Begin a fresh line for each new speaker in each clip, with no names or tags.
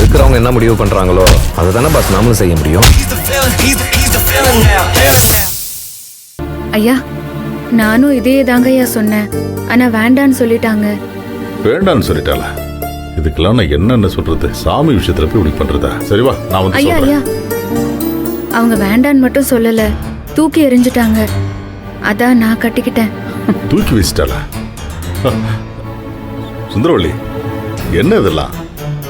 இருக்கிறவங்க என்ன முடிவு பண்றாங்களோ அதை தானே பாஸ் நாமளும் செய்ய முடியும்.
ஐயா நானும் இதே தாங்க ஐயா சொன்னேன். ஆனா வேண்டான்னு சொல்லிட்டாங்க.
வேண்டான்னு சொல்லிட்டாளா? இதுக்கெல்லாம் நான் என்னன்னு சொல்றது? சாமி விஷயத்துல போய் இப்படி பண்றதா? சரிவா, நான் வந்து
ஐயா ஐயா அவங்க வேண்டான்னு மட்டும் சொல்லல, தூக்கி எறிஞ்சிட்டாங்க. அதான் நான் கட்டிக்கிட்டேன்.
தூக்கி வீசிட்டாளா? சுந்தரவள்ளி, என்ன இதெல்லாம்?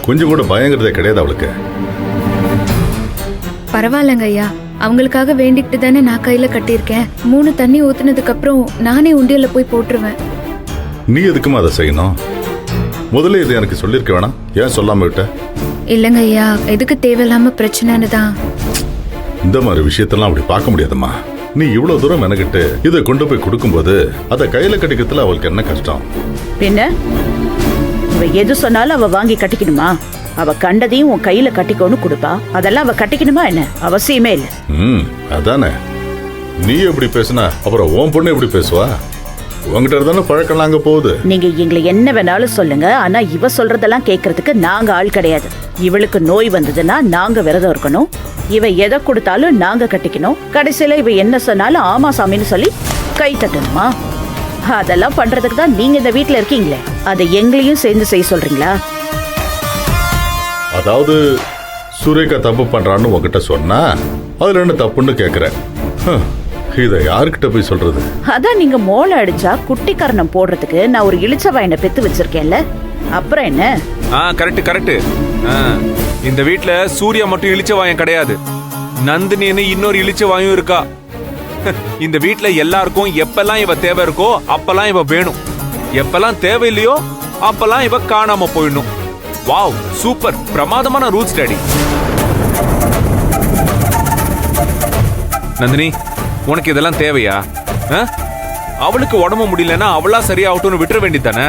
கொஞ்சம் கூட பயங்கிறதே கிடையாது அவளுக்கு.
பரவாயில்லங்க ஐயா, அவங்களுக்காக வேண்டிக்கிட்டு தானே நான் கையில கட்டியிருக்கேன். 3 தண்ணி ஊத்துனதுக்கு அப்புறம் நானே உண்டியல்ல போய் போட்டுருவேன்.
நீ எதுக்குமா அதை செய்யணும்? முதல்ல இது எனக்கு சொல்லிருக்க வேணாம், ஏன் சொல்லாம விட்ட?
இல்லங்க ஐயா, எதுக்கு தேவையில்லாம பிரச்சனைன்னு தான்.
இந்த மாதிரி விஷயத்தெல்லாம் அப்படி பார்க்க முடியாதுமா. நீ இவ்வளவு தூரம் மெனக்கிட்டு இதை கொண்டு போய் கொடுக்கும்போது அதை கையில கட்டிக்கிறதுல அவளுக்கு என்ன கஷ்டம்?
பின்ன இவ எது சொன்னாலும் அவ வாங்கி கட்டிக்கணுமா? அவ கண்டதையும் உன் கையில கட்டிக்கோன்னு கொடுப்பா. அதெல்லாம் அவ கட்டிக்கணுமா என்ன? அவசியமே இல்லை.
அதானே. நீ எப்படி பேசுனா அப்புறம் உன் பொண்ணு எப்படி பேசுவா? உங்ககிட்ட தானே பழக்கம் அங்க போகுது.
நீங்க எங்களை என்ன வேணாலும் சொல்லுங்க, ஆனா இவ சொல்றதெல்லாம் கேட்கறதுக்கு நாங்க ஆள் கிடையாது. இவளுக்கு நோய் வந்ததுன்னா நாங்க விரதம் இருக்கணும். இவ எதை கொடுத்தாலும் நாங்க கட்டிக்கணும். கடைசியில இவ என்ன சொன்னாலும் ஆமா சாமின்னு சொல்லி கை தட்டணுமா? அதெல்லாம் பண்றதுக்கு தான் நீங்க இந்த வீட்டுல இருக்கீங்களே, அதை எங்களையும் சேர்ந்து செய்ய சொல்றீங்களா?
அதாவது சுரேகா தப்பு பண்றான்னு உங்ககிட்ட சொன்னா அதுல என்ன தப்புன்னு கேக்குறேன். இதை யாருக்கிட்ட போய் சொல்றது?
அதான் நீங்க மோளை அடிச்சா குட்டி கரணம் போடுறதுக்கு நான் ஒரு இளிச்சவாயனை பெத்து வச்சிருக்கேன்ல, அப்புறம் என்ன?
Correct correct. இந்த வீட்ல சூர்யா மட்டும் இளிச்சவாயம் கிடையாது, நந்தினின்னு இன்னொரு இளிச்சவாயும் இருக்கா. இந்த வீட்ல எல்லாருக்கும் எப்பெல்லாம் இவ தேவை இருக்கோ அப்பெல்லாம் இவ வேணும், எப்பெல்லாம் தேவையில்லையோ அப்பெல்லாம் இவ காணாம போயிடணும். வாவ், சூப்பர், பிரமாதமான ரூல்ஸ் டாடி. நந்தினி, உனக்கு இதெல்லாம் தேவையா? அவளுக்கு உடம்பு முடியலன்னா அவளா சரியாகட்டும்னு விட்டுற வேண்டியதானே?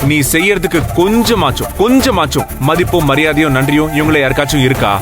நீ செய்யறதுக்கு கொஞ்சமாச்சும் மதிப்பும் மரியாதையும் நன்றியும் இவங்களை யாருக்காச்சும் இருக்கா?